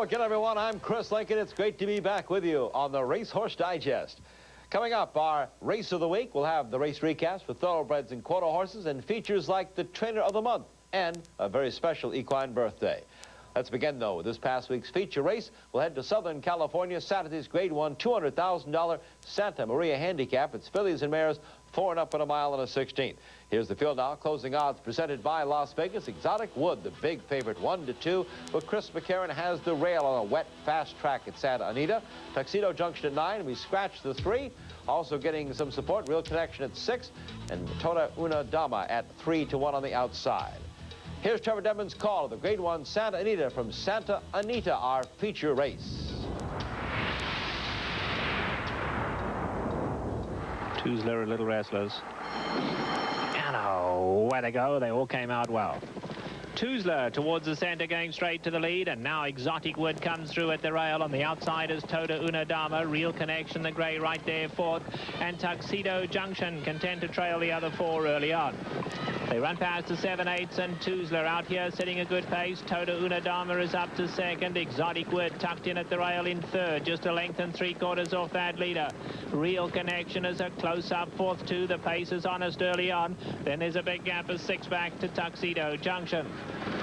again, everyone. I'm Chris Lincoln. It's great to be back with you on the Racehorse Digest. Coming up, our Race of the Week. We'll have the race recaps for thoroughbreds and quarter horses and features like the Trainer of the Month and a very special equine birthday. Let's begin, though, with this past week's feature race. We'll head to Southern California, Saturday's Grade 1 $200,000 Santa Maria Handicap. It's fillies and mares, 4 and up in a mile and a 16th. Here's the field now. Closing odds presented by Las Vegas. Exotic Wood, the big favorite, 1-2. But Chris McCarron has the rail on a wet, fast track at Santa Anita. Tuxedo Junction at 9. We scratched the 3. Also getting some support, Real Connection at 6. And Toda Una Dama at 3-1 on the outside. Here's Trevor Devon's call of the Grade 1 Santa Anita from Santa Anita, our feature race. Two's Little Wrestlers. And away they go. They all came out well. Two's towards the center, going straight to the lead, and now Exotic Wood comes through at the rail. On the outside is Toda Una Dama, Real Connection, the grey right there, 4th, and Tuxedo Junction content to trail the other 4 early on. They run past the 7/8s, and Two's out here setting a good pace. Toda Una Dama is up to 2nd. Exotic Wood tucked in at the rail in 3rd, just a length and 3/4 off that leader. Real Connection is a close-up 4th too. The pace is honest early on. Then there's a big gap of 6 back to Tuxedo Junction.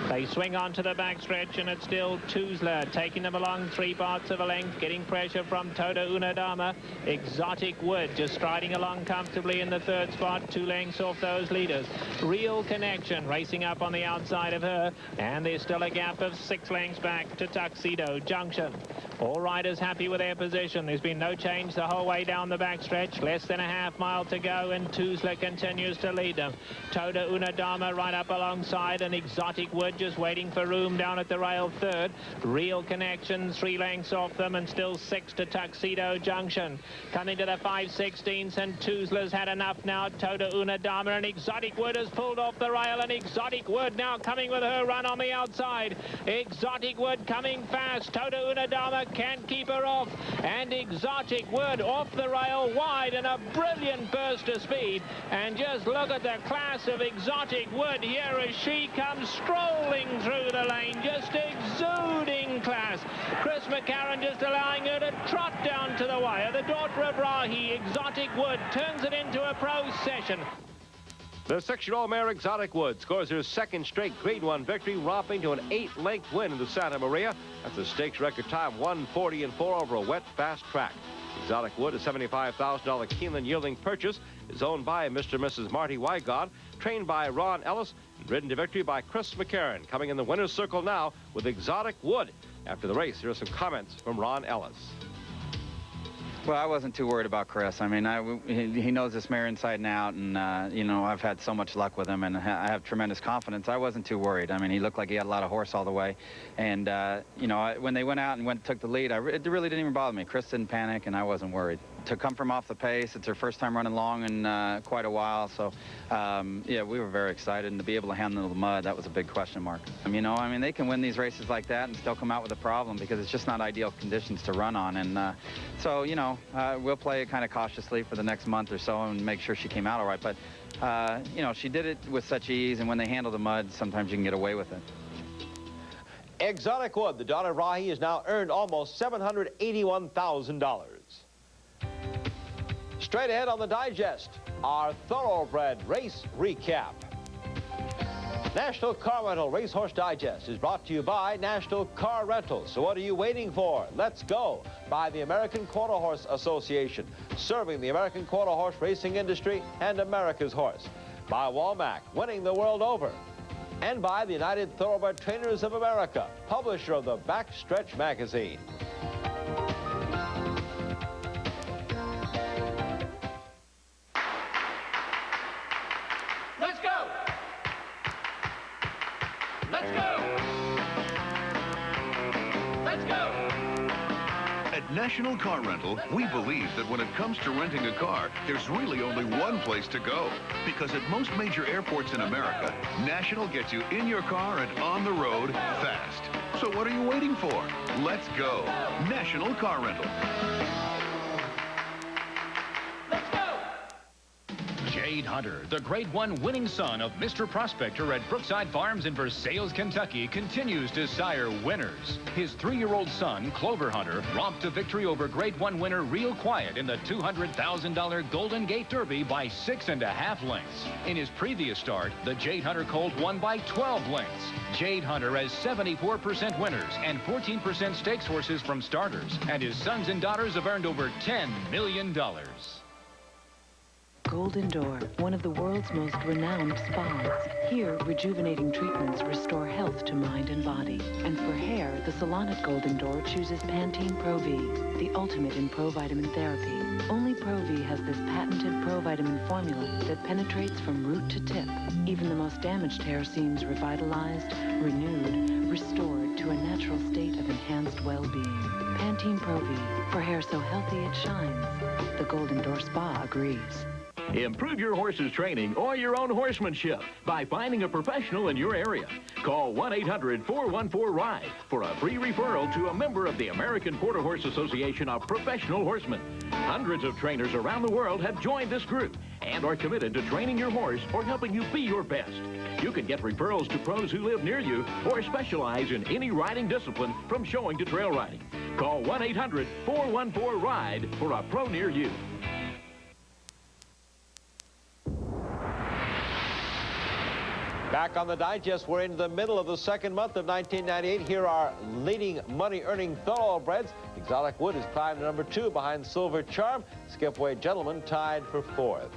They swing on to the backstretch, and it's still Two's taking them along 3 parts of a length, getting pressure from Toda Una Dama. Exotic Wood just striding along comfortably in the 3rd spot, 2 lengths off those leaders. Real Connection racing up on the outside of her, and there's still a gap of 6 lengths back to Tuxedo Junction. All riders happy with their position. There's been no change the whole way down the backstretch. Less than a half mile to go, and Two's continues to lead them. Toda Una Dama right up alongside, and Exotic Wood just waiting for room down at the rail 3rd. Real Connection 3 lengths off them, and still 6 to Tuxedo Junction. Coming to the 5/16ths, and Two's had enough now. Toda Una Dama, and Exotic Wood has pulled off the rail, and Exotic Wood now coming with her run on the outside. Exotic Wood coming fast. Toda Una Dama can't keep her off, and Exotic Wood off the rail wide, and a brilliant burst of speed. And just look at the class of Exotic Wood here as she comes strolling through the lane, just exuding class. Chris McCarron just allowing her to trot down to the wire. The daughter of Rahi, Exotic Wood, turns it into a procession. The 6-year-old mare Exotic Wood scores her 2nd straight Grade 1 victory, romping to an 8-length win in the Santa Maria. That's a stakes record time, 1:40.4 over a wet, fast track. Exotic Wood, a $75,000 Keeneland yearling purchase, is owned by Mr. and Mrs. Marty Wygod, trained by Ron Ellis, and ridden to victory by Chris McCarron. Coming in the winner's circle now with Exotic Wood. After the race, here are some comments from Ron Ellis. Well, I wasn't too worried about Chris. I mean, he knows this mare inside and out, and, you know, I've had so much luck with him, and I have tremendous confidence. I wasn't too worried. I mean, he looked like he had a lot of horse all the way. And, you know, when they went out and took the lead, it really didn't even bother me. Chris didn't panic, and I wasn't worried. To come from off the pace, it's her first time running long in quite a while. So, yeah, we were very excited. And to be able to handle the mud, that was a big question mark. You know, I mean, they can win these races like that and still come out with a problem because it's just not ideal conditions to run on. And so, you know, we'll play it kind of cautiously for the next month or so and make sure she came out all right. But, you know, she did it with such ease, and when they handle the mud, sometimes you can get away with it. Exotic Wood, the daughter of Rahi, has now earned almost $781,000. Straight ahead on the Digest, our Thoroughbred race recap. National Car Rental Racehorse Digest is brought to you by National Car Rental. So what are you waiting for? Let's go. By the American Quarter Horse Association, serving the American quarter horse racing industry and America's horse. By Walmack, winning the world over. And by the United Thoroughbred Trainers of America, publisher of the Backstretch magazine. Let's go! Let's go! Let's go! At National Car Rental, we believe that when it comes to renting a car, there's really only one place to go. Because at most major airports in America, National gets you in your car and on the road fast. So what are you waiting for? Let's go. National Car Rental. Let's go! Jade Hunter, the Grade 1 winning son of Mr. Prospector at Brookside Farms in Versailles, Kentucky, continues to sire winners. His 3-year-old son, Clover Hunter, romped to victory over Grade 1 winner Real Quiet in the $200,000 Golden Gate Derby by 6.5 lengths. In his previous start, the Jade Hunter colt won by 12 lengths. Jade Hunter has 74% winners and 14% stakes horses from starters, and his sons and daughters have earned over $10 million. Golden Door, one of the world's most renowned spas. Here, rejuvenating treatments restore health to mind and body. And for hair, the salon at Golden Door chooses Pantene Pro V, the ultimate in provitamin therapy. Only Pro V has this patented provitamin formula that penetrates from root to tip. Even the most damaged hair seems revitalized, renewed, restored to a natural state of enhanced well-being. Pantene Pro V, for hair so healthy it shines. The Golden Door Spa agrees. Improve your horse's training or your own horsemanship by finding a professional in your area. Call 1-800-414-RIDE for a free referral to a member of the American Quarter Horse Association of Professional Horsemen. Hundreds of trainers around the world have joined this group and are committed to training your horse or helping you be your best. You can get referrals to pros who live near you or specialize in any riding discipline from showing to trail riding. Call 1-800-414-RIDE for a pro near you. Back on the digest, we're into the middle of the second month of 1998. Here are leading money-earning thoroughbreds. Exotic Wood is climbed to number 2 behind Silver Charm. Skipway Gentleman tied for 4th.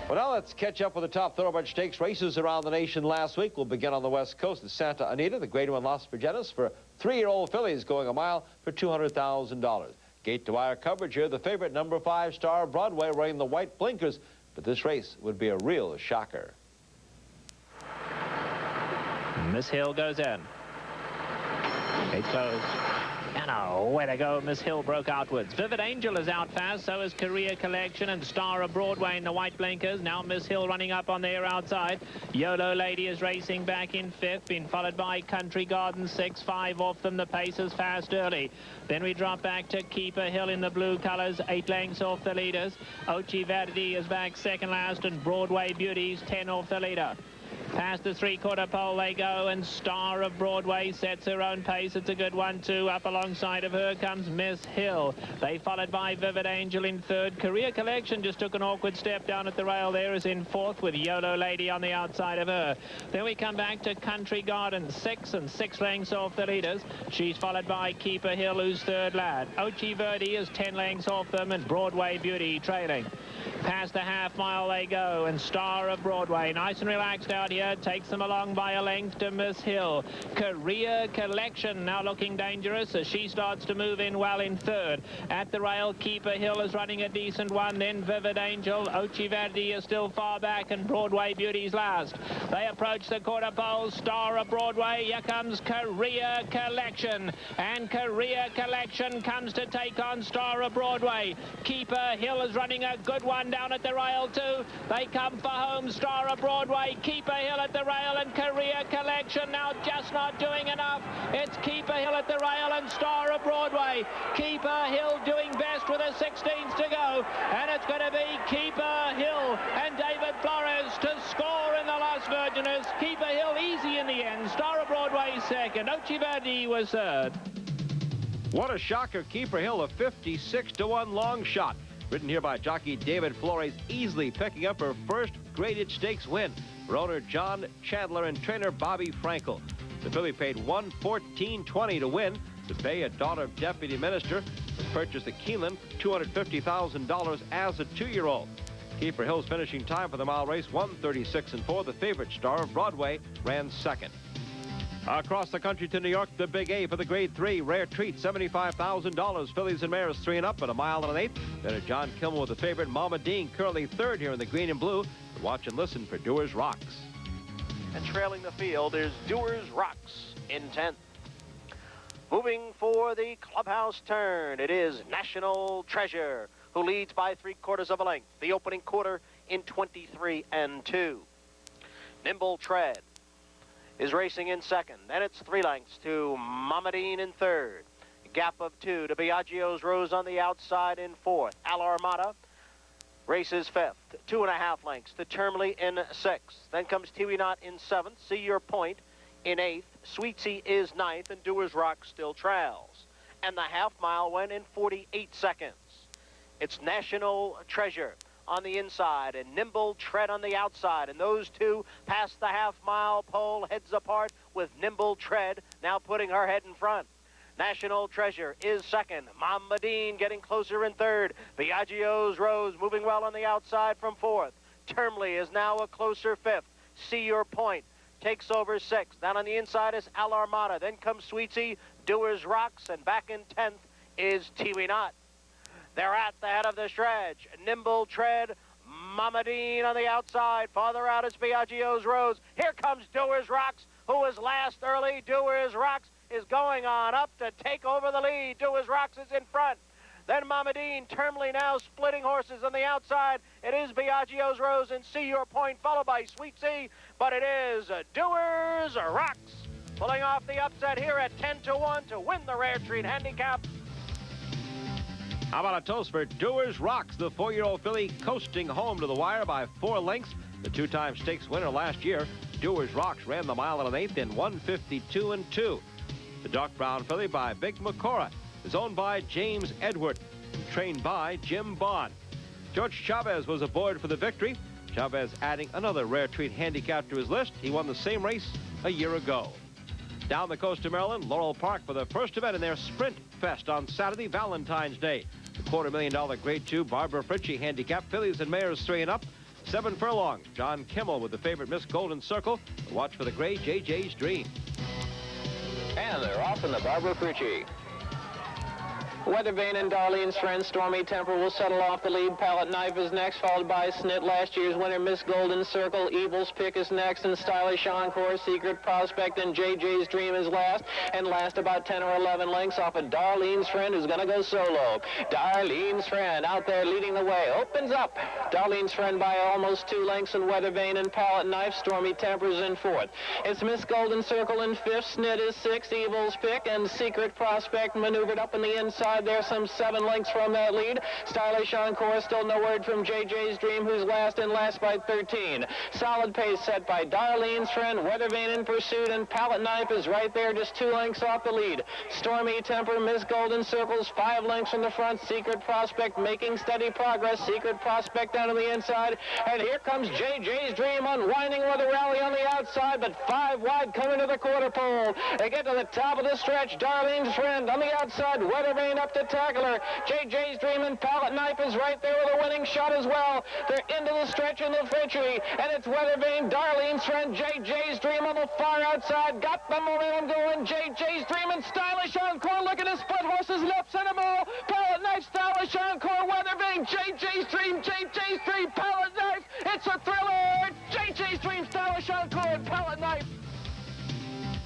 Well, now let's catch up with the top thoroughbred stakes races around the nation last week. We'll begin on the West Coast at Santa Anita, the Grade 1 Las Virgenes for 3-year-old fillies going a mile for $200,000. Gate-to-wire coverage here. The favorite, number 5 Star Broadway, wearing the white blinkers. But this race would be a real shocker. Miss Hill goes in. It's closed. And way to go. Miss Hill broke outwards. Vivid Angel is out fast. So is Career Collection and Star of Broadway in the white blinkers. Now Miss Hill running up on their outside. YOLO Lady is racing back in 5th. Been followed by Country Garden 6. 5 off them. The pace is fast early. Then we drop back to Keeper Hill in the blue colors. 8 lengths off the leaders. Ochi Verdi is back second last. And Broadway Beauties 10 off the leader. Past the 3/4 pole they go, and Star of Broadway sets her own pace. It's a good one, too. Up alongside of her comes Miss Hill. They followed by Vivid Angel in 3rd. Career Collection just took an awkward step down at the rail there, is in 4th with YOLO Lady on the outside of her. Then we come back to Country Garden, 6 and 6 lengths off the leaders. She's followed by Keeper Hill, who's 3rd lad. Ochi Verdi is 10 lengths off them, and Broadway Beauty trailing. Past the half-mile they go, and Star of Broadway, nice and relaxed out here, takes them along by a length to Miss Hill. Career Collection now looking dangerous as she starts to move in well in 3rd. At the rail, Keeper Hill is running a decent one, then Vivid Angel. Ochi Verdi is still far back, and Broadway Beauty's last. They approach the quarter pole. Star of Broadway, here comes Career Collection, and Career Collection comes to take on Star of Broadway. Keeper Hill is running a good one down at the rail too. They come for home. Star of Broadway, Keeper Hill at the rail, and Career Collection now just not doing enough. It's Keeper Hill at the rail and Star of Broadway. Keeper Hill doing best with a 16th to go, and it's going to be Keeper Hill and David Flores to score in the Las Virgenes. Keeper Hill easy in the end. Star of Broadway 2nd. Ochi Verdi was 3rd. What a shocker. Keeper Hill, a 56-to-1 long shot. Ridden here by jockey David Flores, easily picking up her first graded stakes win for owner John Chandler and trainer Bobby Frankel. The filly paid $114.20 to win. To pay a daughter of deputy minister was purchased at Keeneland for $250,000 as a 2-year-old. Keeper Hill's finishing time for the mile race, 1:36.4. The favorite, Star of Broadway, ran 2nd. Across the country to New York, the Big A for the Grade 3. Rare Treat, $75,000. Fillies and mares 3 and up at a mile and an 1/8. Better John Kimmel with the favorite, Mama Dean, currently 3rd here in the green and blue. Watch and listen for Doers Rocks. And trailing the field is Doers Rocks in 10th. Moving for the clubhouse turn, it is National Treasure, who leads by 3/4 of a length. The opening quarter in 23 and 2. Nimble Tread is racing in 2nd. Then it's 3 lengths to Mamadine in 3rd. A gap of 2 to Biagio's Rose on the outside in 4th. Alarmada Races fifth, 2.5 lengths to Termly in sixth. Then comes Tiwi Knot in seventh. See Your Point in eighth. Sweetsy is ninth, and Doers Rock still trails. And the half mile went in 48 seconds. It's National Treasure on the inside and Nimble Tread on the outside. And those two pass the half-mile pole heads apart with Nimble Tread now putting her head in front. National Treasure is second. Mama Dean getting closer in third. Biagio's Rose moving well on the outside from fourth. Termly is now a closer fifth. See Your Point takes over sixth. Down on the inside is Alarmada. Then comes Sweetsy, Doers Rocks, and back in 10th is Tiwi Knot. They're at the head of the stretch. Nimble Tread, Mama Dean on the outside. Farther out is Biagio's Rose. Here comes Doers Rocks, who was last early. Doers Rocks is going on up to take over the lead. Doers Rocks is in front. Then Mama Dean, Termly now splitting horses on the outside. It is Biagio's Rose and See Your Point, followed by Sweet Sea. But it is Doers Rocks pulling off the upset here at 10-1 to win the Rare Treat Handicap. How about a toast for Doers Rocks, the 4-year-old filly coasting home to the wire by 4 lengths. The two-time stakes winner last year. Doers Rocks ran the mile and an eighth in 1:52.2. The dark brown filly by Big Macora is owned by James Edward and trained by Jim Bond. George Chavez was aboard for the victory. Chavez adding another Rare Treat Handicap to his list. He won the same race a year ago. Down the coast of Maryland, Laurel Park for the first event in their Sprint Fest on Saturday, Valentine's Day. The $250,000 Grade 2 Barbara Fritchie Handicap, fillies and mares 3 and up. 7 furlongs. John Kimmel with the favorite Miss Golden Circle. Watch for the gray JJ's Dream. And they're off in the Barbara Fritchie. Weathervane and Darlene's friend Stormy Temper will settle off the lead. Palette Knife is next, followed by Snit, last year's winner Miss Golden Circle. Evil's Pick is next, and Stylish Encore, Secret Prospect, and JJ's Dream is last. And last about 10 or 11 lengths off of Darlene's friend, who's going to go solo. Darlene's friend out there leading the way. Opens up. Darlene's friend by almost 2 lengths, and Weathervane and Palette Knife. Stormy Temper's in fourth. It's Miss Golden Circle in fifth. Snit is sixth. Evil's Pick and Secret Prospect maneuvered up in the inside. There, some 7 lengths from that lead. Stylish Encore, still no word from JJ's Dream, who's last and last by 13. Solid pace set by Darlene's friend, Weathervane in pursuit, and Palette Knife is right there, just 2 lengths off the lead. Stormy Temper, Miss Golden Circle's 5 lengths from the front. Secret Prospect making steady progress. Secret Prospect down to the inside, and here comes JJ's Dream unwinding with a rally on the outside, but 5 wide coming to the quarter pole. They get to the top of the stretch. Darlene's friend on the outside. Weathervane up to tackle her. JJ's Dream and Palette Knife is right there with a winning shot as well. They're into the stretch in the Fritchie, and it's Weathervane, Darlene's friend, JJ's Dream on the far outside. Got the momentum going. JJ's Dream and Stylish Encore looking to split horses left center ball. Palette Knife, Stylish Encore, Weathervane, JJ's Dream, JJ's Dream, Palette Knife. It's a thriller. JJ's Dream, Stylish Encore, and Palette Knife.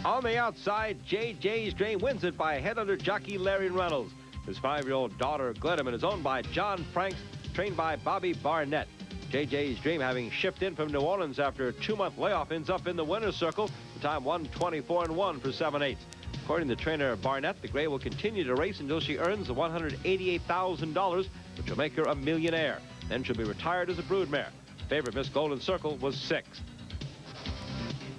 On the outside, JJ's Dream wins it by a head under jockey Larry Reynolds. His 5-year-old daughter, Glenneman, is owned by John Franks, trained by Bobby Barnett. JJ's Dream, having shipped in from New Orleans after a 2-month layoff, ends up in the winner's circle. The time 1:24.1 for 7/8. According to trainer Barnett, the gray will continue to race until she earns the $188,000, which will make her a millionaire. Then she'll be retired as a broodmare. Favorite Miss Golden Circle was 6th.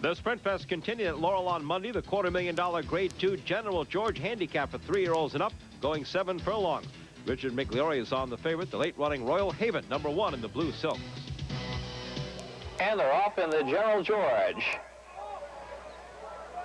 The Sprint Fest continued at Laurel on Monday. The $250,000 Grade 2 General George Handicap for 3-year-olds and up, going 7 furlongs. Richard McLeary is on the favorite, the late-running Royal Haven, #1 in the blue silks. And they're off in the General George.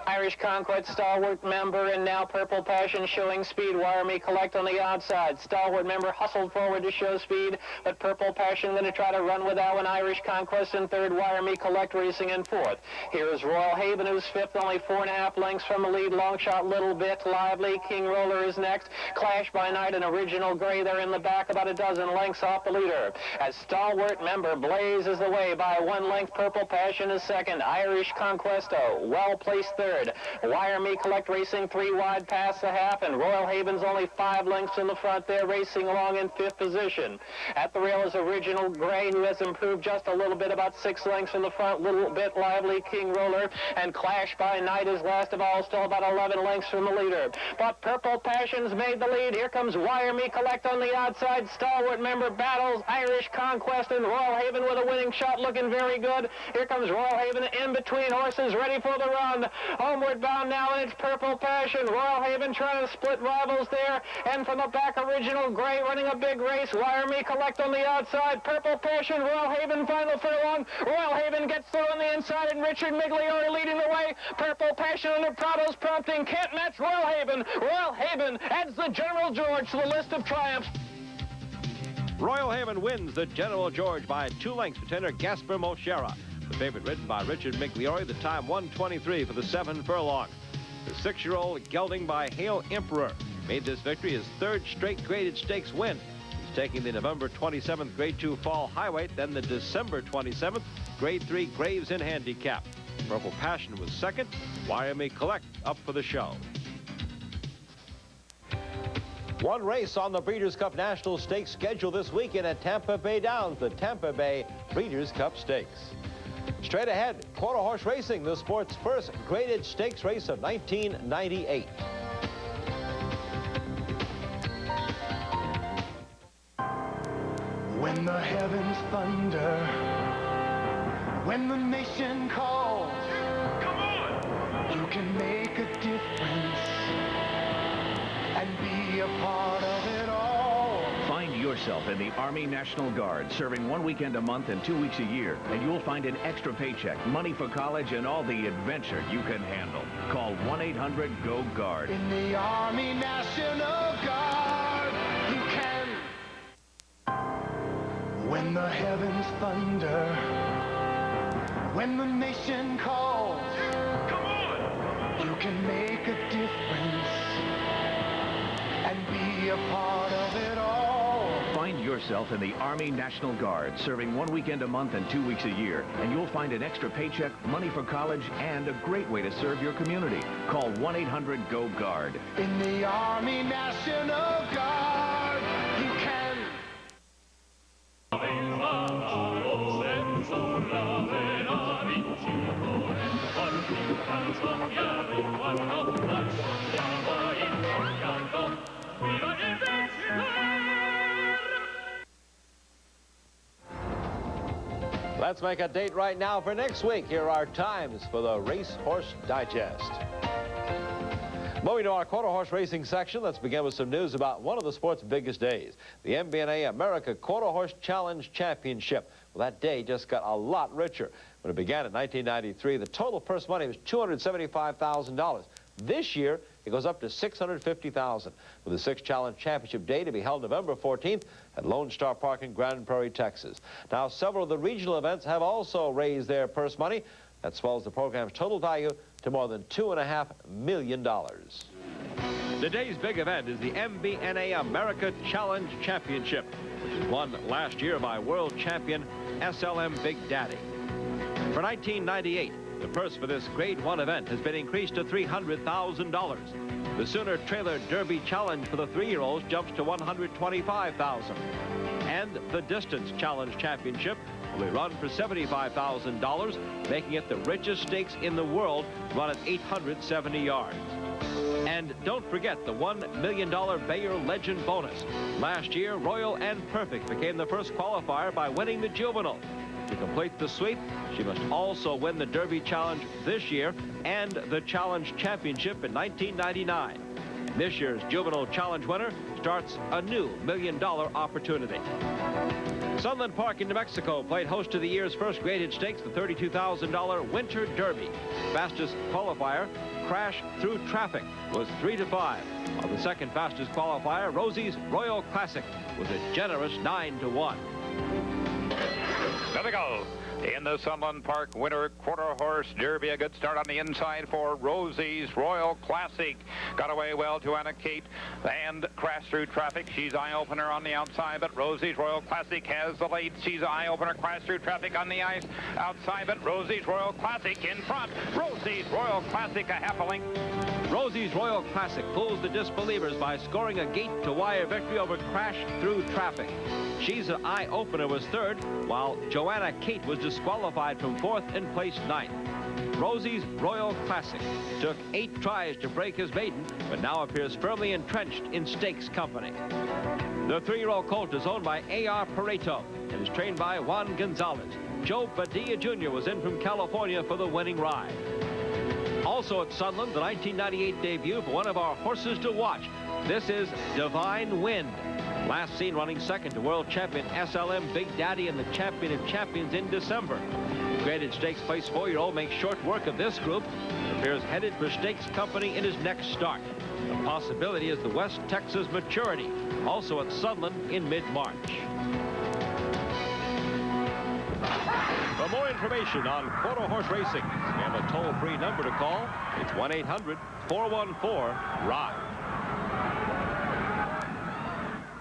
Irish Conquest stalwart member, and now Purple Passion showing speed. Wire Me Collect on the outside. Stalwart member hustled forward to show speed, but Purple Passion going to try to run with that one. Irish Conquest in third. Wire Me Collect racing in fourth. Here is Royal Haven, who's fifth, only 4.5 lengths from the lead. Long Shot Little Bit Lively. King Roller is next. Clash by Night and Original Gray, they're in the back, about a dozen lengths off the leader. As stalwart member blazes the way by 1 length. Purple Passion is second. Irish Conquesto well placed third. third. Wire Me Collect racing 3 wide past the half, and Royal Haven's only 5 lengths in the front there, racing along in 5th position. At the rail is Original Gray, who has improved just a little bit, about 6 lengths in the front, little bit Lively King Roller, and Clash by Night is last of all, still about 11 lengths from the leader. But Purple Passion's made the lead. Here comes Wire Me Collect on the outside. Stalwart Member Battles, Irish Conquest, and Royal Haven with a winning shot, looking very good. Here comes Royal Haven in between horses, ready for the run. Homeward bound now, and it's Purple Passion. Royal Haven trying to split rivals there, and from the back, Original Gray running a big race. Wire Me Collect on the outside. Purple Passion, Royal Haven final furlong. Royal Haven gets through on the inside, and Richard Migliore leading the way. Purple Passion under Prado's prompting can't match Royal Haven. Royal Haven adds the General George to the list of triumphs. Royal Haven wins the General George by 2 lengths for tenor Gasper Moschera. The favorite ridden by Richard Migliore, the time 1:23 for the 7 furlong. The 6-year-old gelding by Hail Emperor made this victory his 3rd straight graded stakes win. He's taking the November 27th Grade 2 Fall Highweight, then the December 27th Grade 3 Graves in Handicap. Purple Passion was 2nd. Wire Me Collect up for the show. One race on the Breeders' Cup National Stakes scheduled this weekend at Tampa Bay Downs, the Tampa Bay Breeders' Cup Stakes. Straight ahead, quarter horse racing, the sport's first graded stakes race of 1998. When the heavens thunder, when the nation calls, come on! You can make a difference and be a part of it all. Find yourself in the Army National Guard, serving 1 weekend a month and 2 weeks a year, and you'll find an extra paycheck, money for college, and all the adventure you can handle. Call 1-800-GO-GUARD. In the Army National Guard, you can. When the heavens thunder, when the nation calls, come on! You can make a difference and be a part of it all. Find yourself in the Army National Guard, serving 1 weekend a month and 2 weeks a year, and you'll find an extra paycheck, money for college, and a great way to serve your community. Call 1-800-GO-GUARD. In the Army National Guard, you can. Let's make a date right now for next week. Here are times for the Racehorse Digest. Moving to our quarter horse racing section, let's begin with some news about one of the sport's biggest days, the MBNA America Quarter Horse Challenge Championship. Well, that day just got a lot richer. When it began in 1993, the total purse money was $275,000. This year, it goes up to $650,000, with the 6th Challenge Championship Day to be held November 14th at Lone Star Park in Grand Prairie, Texas. Now, several of the regional events have also raised their purse money. That swells the program's total value to more than $2.5 million. Today's big event is the MBNA America Challenge Championship, which was won last year by world champion SLM Big Daddy. For 1998, the purse for this Grade 1 event has been increased to $300,000. The Sooner Trailer Derby Challenge for the 3-year-olds jumps to $125,000. And the Distance Challenge Championship will be run for $75,000, making it the richest stakes in the world, run at 870 yards. And don't forget the $1 million Bayer Legend bonus. Last year, Royal and Perfect became the first qualifier by winning the Juvenile. To complete the sweep, she must also win the Derby Challenge this year and the Challenge Championship in 1999. This year's Juvenile Challenge winner starts a new $1 million opportunity. Sunland Park in New Mexico played host to the year's first graded stakes, the $32,000 Winter Derby. Fastest qualifier, Crash Through Traffic, was 3-5. While the second fastest qualifier, Rosie's Royal Classic, was a generous 9-1. There we go. In In the Sunland Park Winter Quarter Horse Derby, a good start on the inside for Rosie's Royal Classic. Got away well to Anna Kate and crashed through traffic. She's eye-opener on the outside, but Rosie's Royal Classic has the lead. She's eye-opener, crashed through traffic on the ice outside, but Rosie's Royal Classic in front. Rosie's Royal Classic, a half a length. Rosie's Royal Classic fools the disbelievers by scoring a gate-to-wire victory over crash through traffic. She's an eye-opener was third, while Joanna Kate was disqualified from fourth and placed ninth. Rosie's Royal Classic took 8 tries to break his maiden, but now appears firmly entrenched in stakes company. The 3-year-old colt is owned by A.R. Pareto and is trained by Juan Gonzalez. Joe Padilla Jr. was in from California for the winning ride. Also at Sunland, the 1998 debut for one of our horses to watch. This is Divine Wind. Last seen running second to world champion SLM Big Daddy and the champion of champions in December. Graded stakes place 4-year-old makes short work of this group. Appears headed for stakes company in his next start. The possibility is the West Texas Maturity, also at Sunland in mid-March. For more information on quarter horse racing, we have a toll-free number to call. It's 1-800-414-RIDE.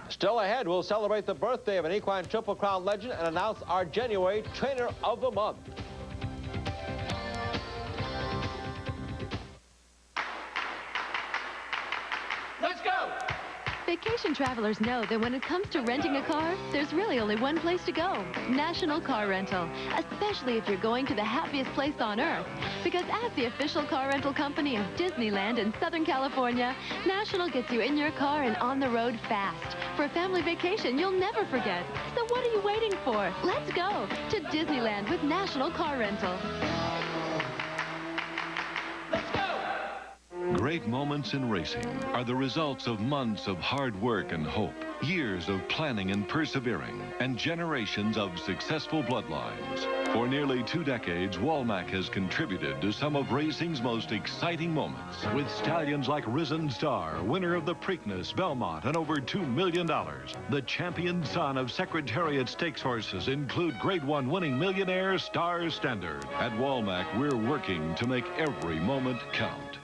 Still ahead, we'll celebrate the birthday of an equine Triple Crown legend and announce our January Trainer of the Month. Let's go! Vacation travelers know that when it comes to renting a car, there's really only one place to go, National Car Rental, especially if you're going to the happiest place on earth. Because as the official car rental company of Disneyland in Southern California, National gets you in your car and on the road fast. For a family vacation you'll never forget. So what are you waiting for? Let's go to Disneyland with National Car Rental. Great moments in racing are the results of months of hard work and hope, years of planning and persevering, and generations of successful bloodlines. For nearly 2 decades, Walmack has contributed to some of racing's most exciting moments, with stallions like Risen Star, winner of the Preakness, Belmont, and over $2 million. The champion son of Secretariat Stakes horses include Grade 1 winning millionaire Star Standard. At Walmack, we're working to make every moment count.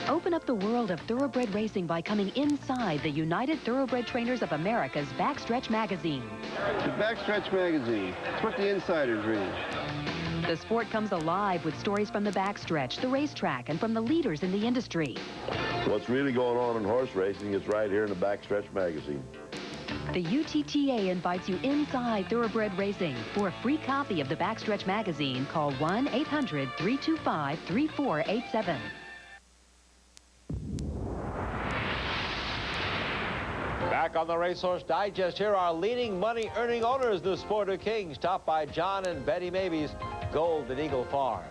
Open up the world of thoroughbred racing by coming inside the United Thoroughbred Trainers of America's Backstretch magazine. The Backstretch magazine. It's what the insiders read. The sport comes alive with stories from the backstretch, the racetrack, and from the leaders in the industry. What's really going on in horse racing is right here in the Backstretch magazine. The UTTA invites you inside thoroughbred racing. For a free copy of the Backstretch magazine, call 1-800-325-3487. Back on the Racehorse Digest, here are leading money-earning owners of the Sport of Kings, topped by John and Betty Mabie's Golden Eagle Farms.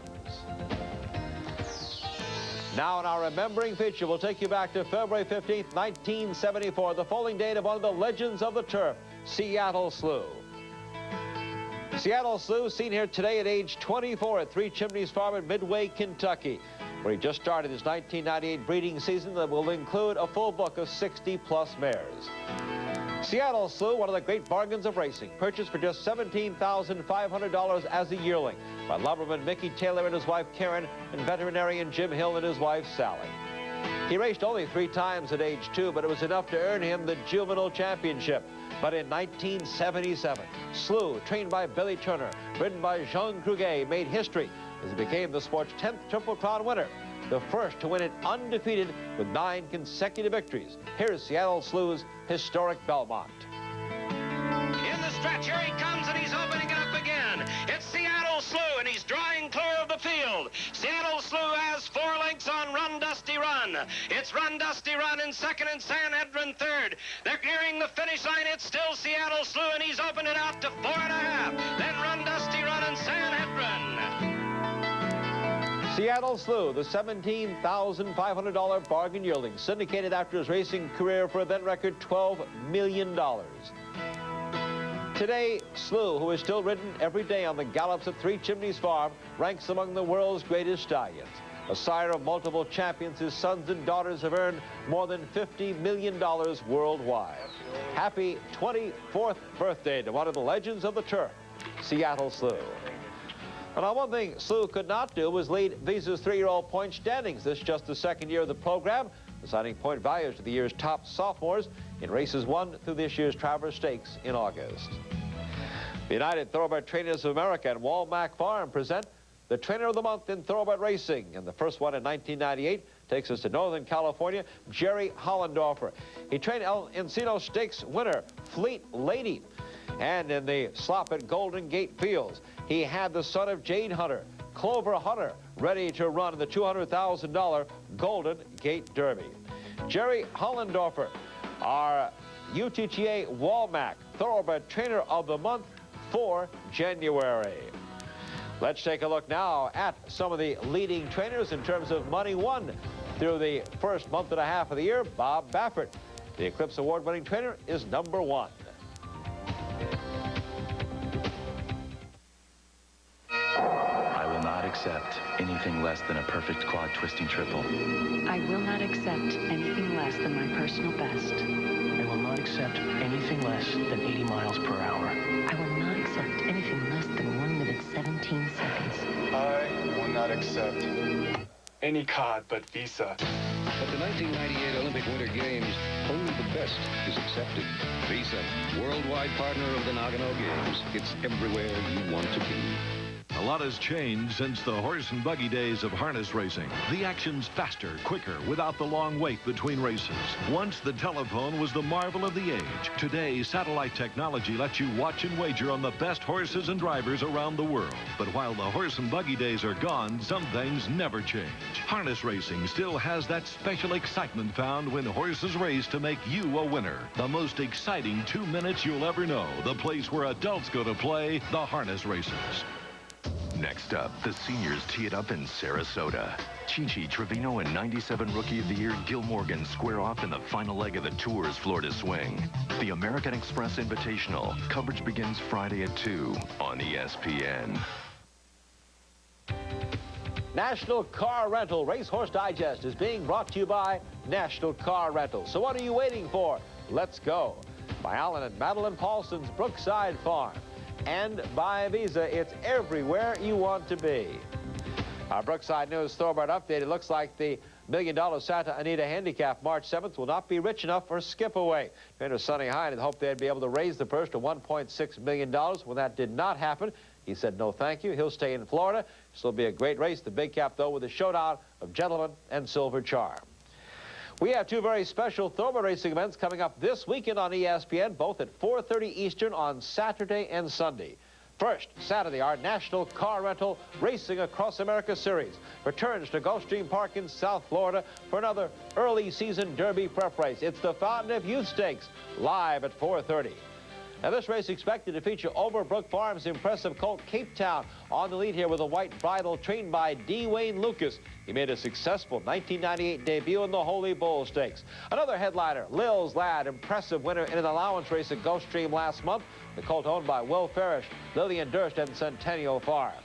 Now in our remembering feature, we'll take you back to February 15th, 1974, the foaling date of one of the legends of the turf, Seattle Slew. Seattle Slew, seen here today at age 24 at Three Chimneys Farm in Midway, Kentucky, where he just started his 1998 breeding season that will include a full book of 60-plus mares. Seattle Slew, one of the great bargains of racing, purchased for just $17,500 as a yearling by lumberman Mickey Taylor and his wife Karen and veterinarian Jim Hill and his wife Sally. He raced only 3 times at age 2, but it was enough to earn him the juvenile championship. But in 1977, Slew, trained by Billy Turner, ridden by Jean Cruguet, made history as he became the sport's 10th Triple Crown winner, the first to win it undefeated with 9 consecutive victories. Here's Seattle Slew's historic Belmont. In the stretch, here he comes, and he's opening it up again. It's Seattle Slew, and he's drawing clear of the field. Seattle Slew has 4 lengths on Run Dusty Run. It's Run Dusty Run in second and Sanhedrin third. They're nearing the finish line. It's still Seattle Slew, and he's opened it out to 4.5. Then Run Dusty Run and Seattle Slew, the $17,500 bargain yearling, syndicated after his racing career for a then record $12 million. Today, Slew, who is still ridden every day on the gallops at Three Chimneys Farm, ranks among the world's greatest stallions. A sire of multiple champions, his sons and daughters have earned more than $50 million worldwide. Happy 24th birthday to one of the legends of the turf, Seattle Slew. And now, one thing Slew could not do was lead Visa's 3-year-old point standings. This is just the second year of the program, assigning point values to the year's top sophomores in races won through this year's Travers Stakes in August. The United Thoroughbred Trainers of America and Walmack Farm present the Trainer of the Month in Thoroughbred Racing. And the first one in 1998 takes us to Northern California, Jerry Hollendorfer. He trained El Encino Stakes winner, Fleet Lady. And in the slop at Golden Gate Fields, he had the son of Jade Hunter, Clover Hunter, ready to run in the $200,000 Golden Gate Derby. Jerry Hollendorfer, our UTTA Walmack Thoroughbred Trainer of the Month for January. Let's take a look now at some of the leading trainers in terms of money won through the first month and a half of the year. Bob Baffert, the Eclipse Award-winning trainer, is number 1. I will not accept anything less than a perfect quad twisting triple. I will not accept anything less than my personal best. I will not accept anything less than 80 miles per hour. I will not accept anything less than 1 minute 17 seconds. I will not accept any card but Visa. At the 1998 Olympic Winter Games, only the best is accepted. Visa, worldwide partner of the Nagano Games. It's everywhere you want to be. A lot has changed since the horse and buggy days of harness racing. The action's faster, quicker, without the long wait between races. Once the telephone was the marvel of the age. Today, satellite technology lets you watch and wager on the best horses and drivers around the world. But while the horse and buggy days are gone, some things never change. Harness racing still has that special excitement found when horses race to make you a winner. The most exciting 2 minutes you'll ever know. The place where adults go to play the harness races. Next up, the seniors tee it up in Sarasota. Chi-Chi Trevino and 97 Rookie of the Year Gil Morgan square off in the final leg of the Tour's Florida Swing. The American Express Invitational. Coverage begins Friday at 2 on ESPN. National Car Rental Racehorse Digest is being brought to you by National Car Rental. So what are you waiting for? Let's go. By Alan and Madeline Paulson's Brookside Farm. And by Visa, it's everywhere you want to be. Our Brookside News Thoroughbred update. It looks like the $1 million Santa Anita Handicap March 7th will not be rich enough for a skip away. Trainer Sonny Hine had hoped they'd be able to raise the purse to $1.6 million. When that did not happen, he said no thank you. He'll stay in Florida. This will be a great race. The big cap, though, with a showdown of Gentleman and Silver Charm. We have 2 very special thoroughbred racing events coming up this weekend on ESPN, both at 4:30 Eastern on Saturday and Sunday. First, Saturday, our National Car Rental Racing Across America Series returns to Gulfstream Park in South Florida for another early season Derby prep race. It's the Fountain of Youth Stakes, live at 4:30. Now, this race expected to feature Overbrook Farms' impressive colt Cape Town on the lead here with a white bridle trained by D. Wayne Lucas. He made a successful 1998 debut in the Holy Bull Stakes. Another headliner, Lil's Lad, impressive winner in an allowance race at Gulfstream last month. The colt owned by Will Farish, Lillian Durst, and Centennial Farm.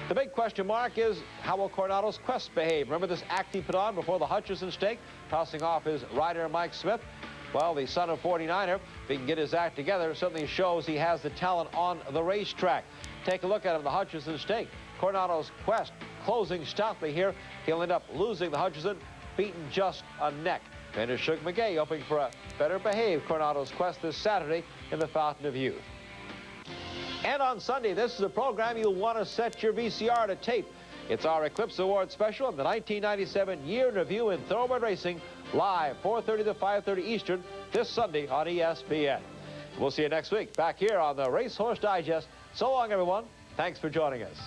The big question mark is, how will Coronado's Quest behave? Remember this act he put on before the Hutchison Stake, tossing off his rider Mike Smith? Well, the son of 49er, if he can get his act together, certainly shows he has the talent on the racetrack. Take a look at him, the Hutchison Stake. Coronado's Quest closing stoutly here. He'll end up losing the Hutchison, beaten just a neck. Trainer Shug McGay hoping for a better behaved Coronado's Quest this Saturday in the Fountain of Youth. And on Sunday, this is a program you'll want to set your VCR to tape. It's our Eclipse Award special and the 1997 Year in Review in Thoroughbred Racing, live 4:30 to 5:30 Eastern this Sunday on ESPN. We'll see you next week back here on the Racehorse Digest. So long, everyone. Thanks for joining us.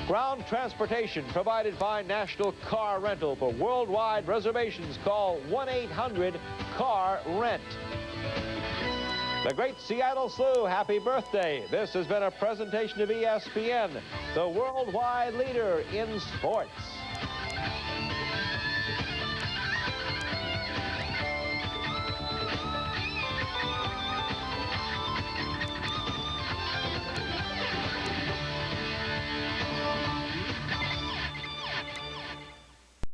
Ground transportation provided by National Car Rental. For worldwide reservations, call 1-800-CAR-RENT. The great Seattle Slew, happy birthday. This has been a presentation of ESPN, the worldwide leader in sports.